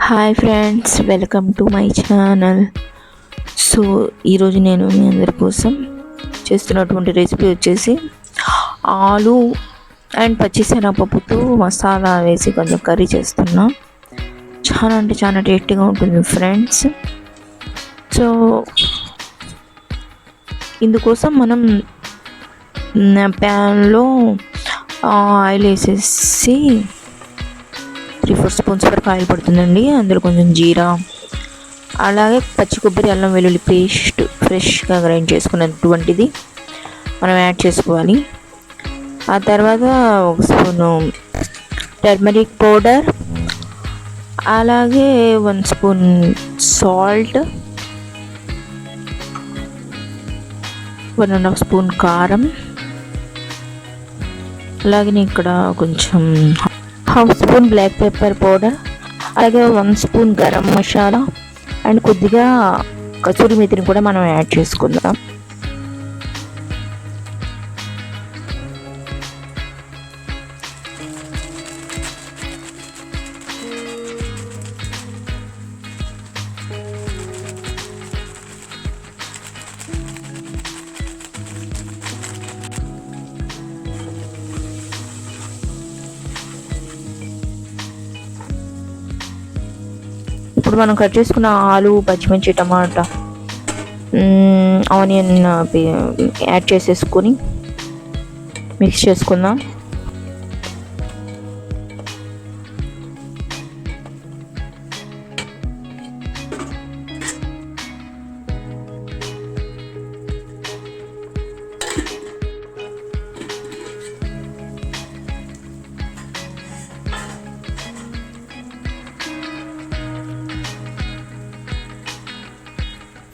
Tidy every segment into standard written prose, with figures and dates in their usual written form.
Hi friends, welcome to my channel. So ఈరోజు నేను మీ అందరి కోసం చేస్తున్నటువంటి రెసిపీ వచ్చేసి ఆలు అండ్ పచ్చిశనగపప్పుతో మసాలా వేసి కొంచెం కర్రీ చేస్తున్నా. చాలా అంటే చాలా టేస్టీగా ఉంటుంది ఫ్రెండ్స్. సో ఇందుకోసం మనం ప్యాన్లో ఆయిల్ వేసేసి 3-4 స్పూన్స్ వరకు ఆయిల్ పడుతుందండి. అందులో కొంచెం జీరా, అలాగే పచ్చి కొబ్బరి, అల్లం వెల్లుల్లి పేస్ట్ ఫ్రెష్గా గ్రైండ్ చేసుకున్నటువంటిది మనం యాడ్ చేసుకోవాలి. ఆ తర్వాత 1 స్పూను టర్మరిక్ పౌడర్, అలాగే 1 స్పూన్ సాల్ట్, 1.5 స్పూన్ కారం, అలాగే ఇక్కడ కొంచెం 1/2 స్పూన్ బ్లాక్ పెప్పర్ పౌడర్, అలాగే 1 స్పూన్ గరం మసాలా అండ్ కొద్దిగా కసూరి మేతిని కూడా మనం యాడ్ చేసుకుందాం. ఇప్పుడు మనం కట్ చేసుకున్న ఆలు, పచ్చిమిర్చి, టమాటా, ఆనియన్ యాడ్ చేసేసుకొని మిక్స్ చేసుకుందాం.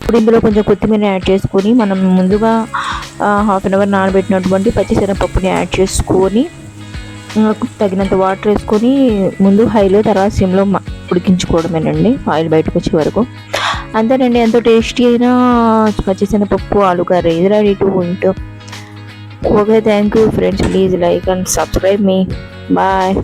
ఇప్పుడు ఇందులో కొంచెం కొత్తిమీర యాడ్ చేసుకొని మనం ముందుగా 1/2 అవర్ నానబెట్టినటువంటి పచ్చిశనగపప్పుని యాడ్ చేసుకొని తగినంత వాటర్ వేసుకొని ముందు హైలో తర్వాత సిమ్లో ఉడికించుకోవడమేనండి, ఆయిల్ బయటకు వచ్చే వరకు. అంతేనండి, ఎంతో టేస్టీ అయినా పచ్చిశనగపప్పు ఆలు కర్రీ ఇది ready to eat. Okay, thank you friends. Please like and subscribe మీ. బాయ్.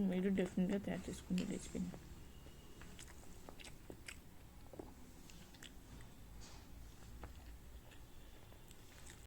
మీరు డెఫినెట్గా తయారు చేసుకునే రెసిపీ.